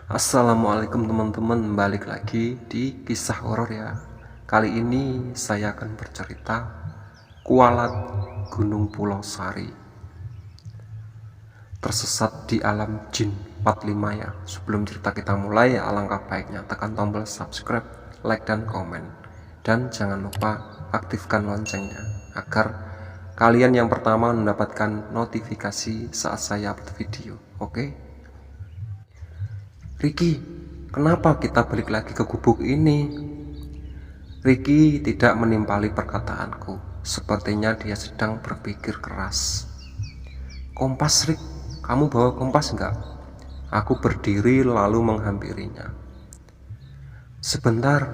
Assalamualaikum teman-teman, balik lagi di kisah horor ya. Kali ini saya akan bercerita Kualat Gunung Pulau Sari. Tersesat di alam jin 45 ya. Sebelum cerita kita mulai, alangkah baiknya tekan tombol subscribe, like dan komen. Dan jangan lupa aktifkan loncengnya agar kalian yang pertama mendapatkan notifikasi saat saya upload video. Oke? Ricky, kenapa kita balik lagi ke gubuk ini? Ricky tidak menimpali perkataanku. Sepertinya dia sedang berpikir keras. Kompas, Rick, kamu bawa kompas enggak? Aku berdiri lalu menghampirinya. Sebentar,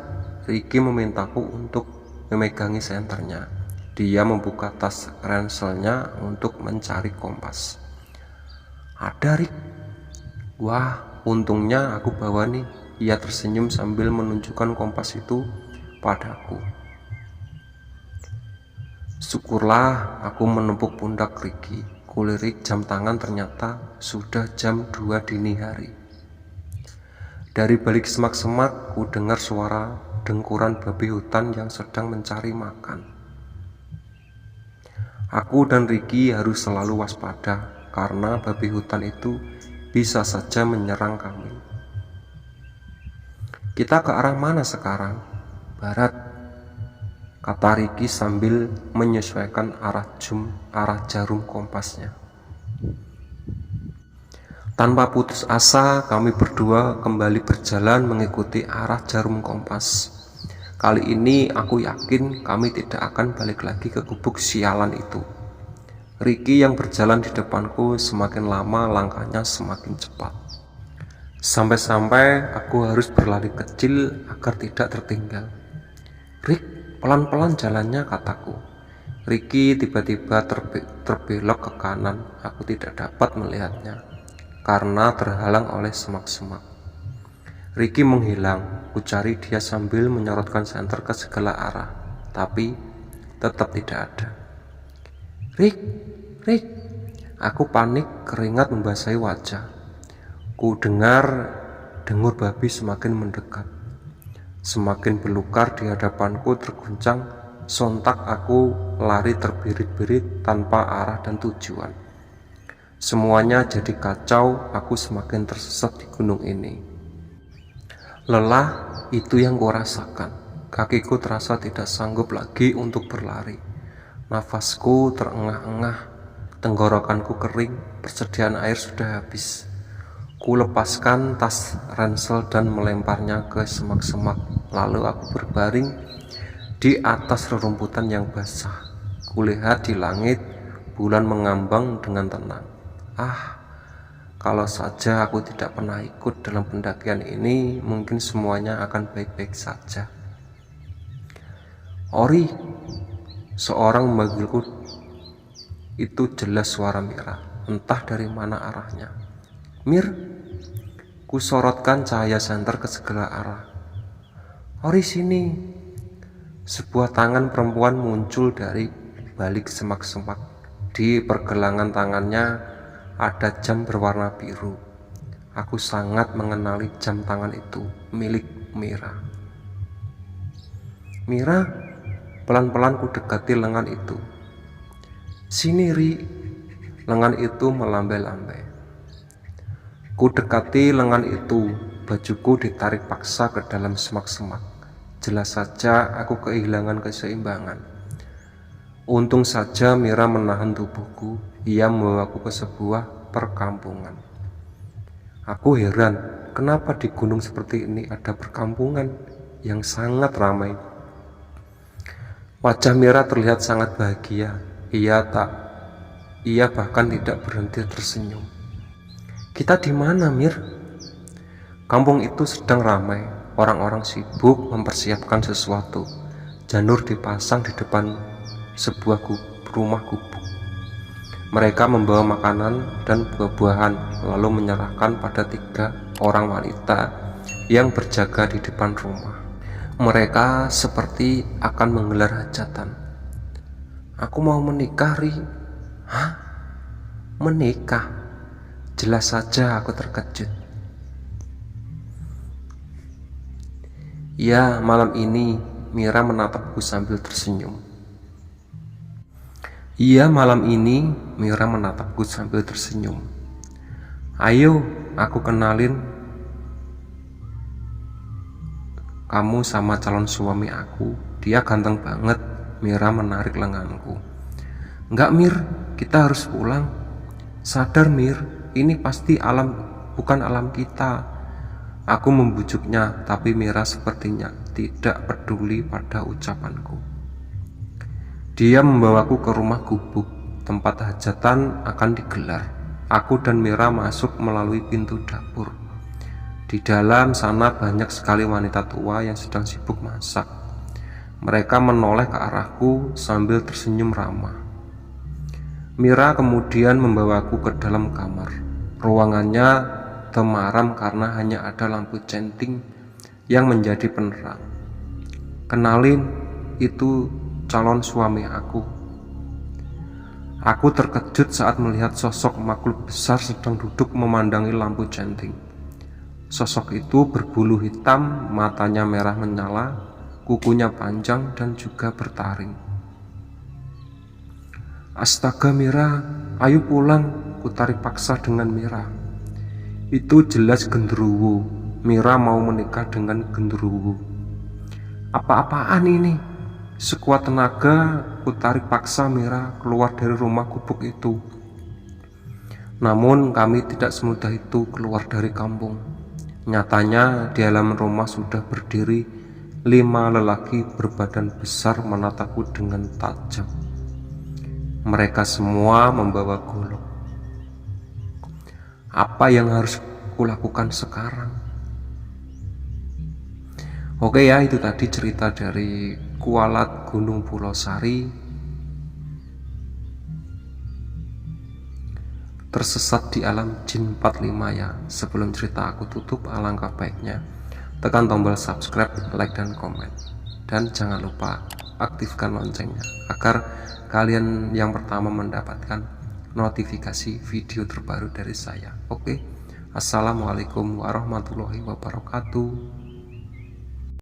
Ricky memintaku untuk memegangi senternya. Dia membuka tas ranselnya untuk mencari kompas. Ada, Rick. Wah, untungnya aku bawa nih. Ia tersenyum sambil menunjukkan kompas itu padaku. Syukurlah, aku menepuk pundak Ricky. Kulirik jam tangan, ternyata sudah jam 2 dini hari. Dari balik semak-semak ku dengar suara dengkuran babi hutan yang sedang mencari makan. Aku dan Ricky harus selalu waspada karena babi hutan itu bisa saja menyerang kami. Kita ke arah mana sekarang? Barat, kata Ricky sambil menyesuaikan arah jarum kompasnya. Tanpa putus asa, kami berdua kembali berjalan mengikuti arah jarum kompas. Kali ini aku yakin kami tidak akan balik lagi ke gubuk sialan itu. Ricky yang berjalan di depanku, semakin lama langkahnya semakin cepat. Sampai-sampai aku harus berlari kecil agar tidak tertinggal. Rick, pelan-pelan jalannya, kataku. Ricky tiba-tiba terbelok ke kanan. Aku tidak dapat melihatnya karena terhalang oleh semak-semak. Ricky menghilang. Ku cari dia sambil menyorotkan senter ke segala arah, tapi tetap tidak ada. Rick, aku panik, keringat membasahi wajah. Ku dengar dengur babi semakin mendekat, semakin belukar di hadapanku terguncang. Sontak aku lari terbirit-birit tanpa arah dan tujuan. Semuanya jadi kacau, aku semakin tersesat di gunung ini. Lelah itu yang kurasakan. Kakiku terasa tidak sanggup lagi untuk berlari. Nafasku terengah-engah. Tenggorokanku kering, persediaan air sudah habis. Ku lepaskan tas ransel dan melemparnya ke semak-semak. Lalu aku berbaring di atas rerumputan yang basah. Kulihat di langit, bulan mengambang dengan tenang. Kalau saja aku tidak pernah ikut dalam pendakian ini, mungkin semuanya akan baik-baik saja. Ori, seorang memanggilku. Itu jelas suara Mira, entah dari mana arahnya. Mir, ku sorotkan cahaya senter ke segala arah. Ori, sini. Sebuah tangan perempuan muncul dari balik semak-semak. Di pergelangan tangannya ada jam berwarna biru. Aku sangat mengenali jam tangan itu, milik Mira. Mira, pelan-pelan ku dekati lengan itu. Sini, Ri. Lengan itu melambai-lambai. Ku dekati lengan itu, bajuku ditarik paksa ke dalam semak-semak. Jelas saja aku kehilangan keseimbangan. Untung saja Mira menahan tubuhku. Ia membawaku ke sebuah perkampungan. Aku heran, kenapa di gunung seperti ini ada perkampungan yang sangat ramai. Wajah Mira terlihat sangat bahagia. Ia bahkan tidak berhenti tersenyum. Kita di mana, Mir? Kampung itu sedang ramai. Orang-orang sibuk mempersiapkan sesuatu. Janur dipasang di depan sebuah rumah gubuk. Mereka membawa makanan dan buah-buahan, lalu menyerahkan pada 3 orang wanita yang berjaga di depan rumah. Mereka seperti akan menggelar hajatan. Aku mau menikah, Ri. Hah? Menikah? Jelas saja aku terkejut. Ya, malam ini Mira menatapku sambil tersenyum. Iya, malam ini Mira menatapku sambil tersenyum. Ayo, aku kenalin kamu sama calon suami aku. Dia ganteng banget. Mira menarik lenganku. Enggak, Mir, kita harus pulang. Sadar, Mir, ini pasti bukan alam kita. Aku membujuknya, tapi Mira sepertinya tidak peduli pada ucapanku. Dia membawaku ke rumah gubuk. Tempat hajatan akan digelar. Aku dan Mira masuk melalui pintu dapur. Di dalam sana banyak sekali wanita tua yang sedang sibuk masak. Mereka menoleh ke arahku sambil tersenyum ramah. Mira kemudian membawaku ke dalam kamar. Ruangannya temaram karena hanya ada lampu centing yang menjadi penerang. Kenalin, itu calon suami aku. Aku terkejut saat melihat sosok makhluk besar sedang duduk memandangi lampu centing. Sosok itu berbulu hitam, matanya merah menyala, kukunya panjang dan juga bertaring. Astaga, Mira, ayo pulang, kutarik paksa dengan Mira. Itu jelas genderuwo. Mira mau menikah dengan genderuwo. Apa-apaan ini? Sekuat tenaga kutarik paksa Mira keluar dari rumah gubuk itu. Namun kami tidak semudah itu keluar dari kampung. Nyatanya di halaman rumah sudah berdiri 5 lelaki berbadan besar menatapku dengan tajam. Mereka semua membawa golok. Apa yang harus kulakukan sekarang? Oke ya, itu tadi cerita dari Kualat Gunung Pulau Sari. Tersesat di alam jin 45 ya. Sebelum cerita aku tutup, alangkah baiknya tekan tombol subscribe, like, dan komen. Dan jangan lupa aktifkan loncengnya agar kalian yang pertama mendapatkan notifikasi video terbaru dari saya. Oke, assalamualaikum warahmatullahi wabarakatuh.